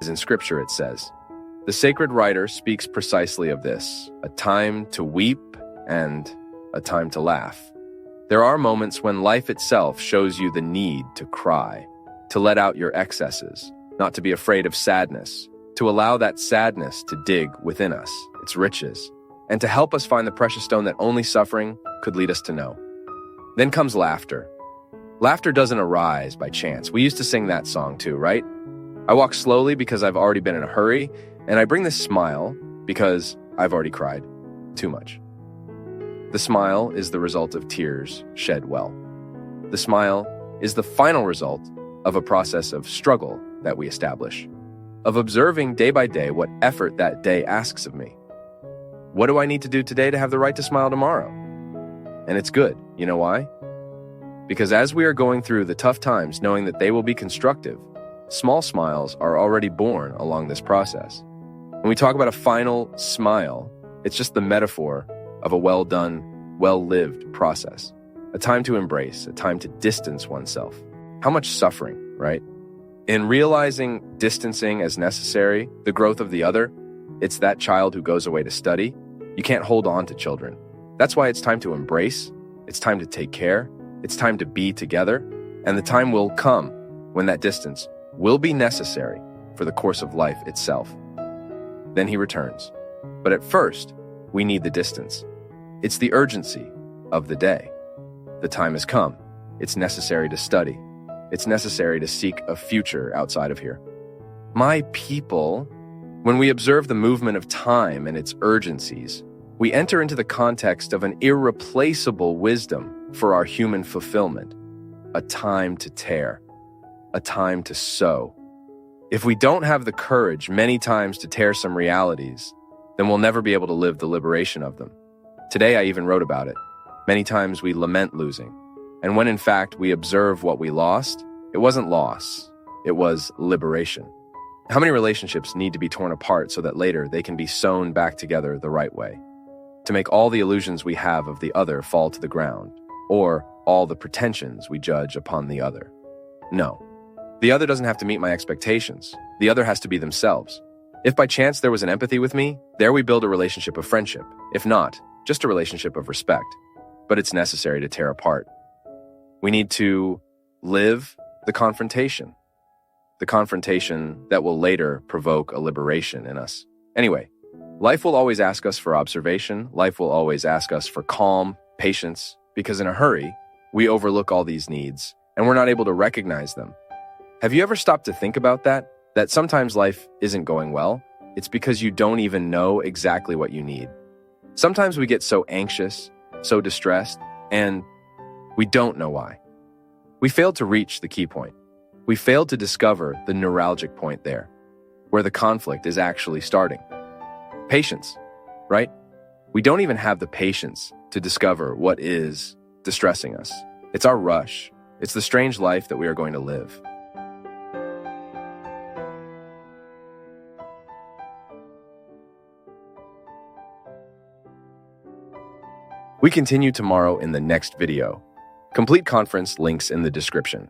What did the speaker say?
In Scripture it says, "The sacred writer speaks precisely of this, a time to weep and a time to laugh." There are moments when life itself shows you the need to cry, to let out your excesses, not to be afraid of sadness, to allow that sadness to dig within us, its riches, and to help us find the precious stone that only suffering could lead us to know. Then comes laughter. Laughter doesn't arise by chance. We used to sing that song too, right? I walk slowly because I've already been in a hurry, and I bring this smile because I've already cried too much. The smile is the result of tears shed well. The smile is the final result of a process of struggle that we establish, of observing day by day what effort that day asks of me. What do I need to do today to have the right to smile tomorrow? And it's good. You know why? Because as we are going through the tough times, knowing that they will be constructive, small smiles are already born along this process. When we talk about a final smile, it's just the metaphor of a well-done, well-lived process. A time to embrace, a time to distance oneself. How much suffering, right? In realizing distancing as necessary, the growth of the other, it's that child who goes away to study. You can't hold on to children. That's why it's time to embrace, it's time to take care, it's time to be together, and the time will come when that distance will be necessary for the course of life itself. Then he returns. But at first, we need the distance. It's the urgency of the day. The time has come. It's necessary to study. It's necessary to seek a future outside of here. My people, when we observe the movement of time and its urgencies, we enter into the context of an irreplaceable wisdom for our human fulfillment, a time to tear, a time to sow. If we don't have the courage many times to tear some realities, then we'll never be able to live the liberation of them. Today I even wrote about it. Many times we lament losing, and when in fact we observe what we lost, it wasn't loss, it was liberation. How many relationships need to be torn apart so that later they can be sewn back together the right way? To make all the illusions we have of the other fall to the ground, or all the pretensions we judge upon the other. No. The other doesn't have to meet my expectations. The other has to be themselves. If by chance there was an empathy with me, there we build a relationship of friendship. If not, just a relationship of respect. But it's necessary to tear apart. We need to live the confrontation that will later provoke a liberation in us. Anyway, life will always ask us for observation. Life will always ask us for calm, patience, because in a hurry, we overlook all these needs and we're not able to recognize them. Have you ever stopped to think about that? That sometimes life isn't going well? It's because you don't even know exactly what you need. Sometimes we get so anxious, so distressed, and we don't know why. We failed to reach the key point. We failed to discover the neuralgic point there, where the conflict is actually starting. Patience, right? We don't even have the patience to discover what is distressing us. It's our rush. It's the strange life that we are going to live. We continue tomorrow in the next video. Complete conference links in the description.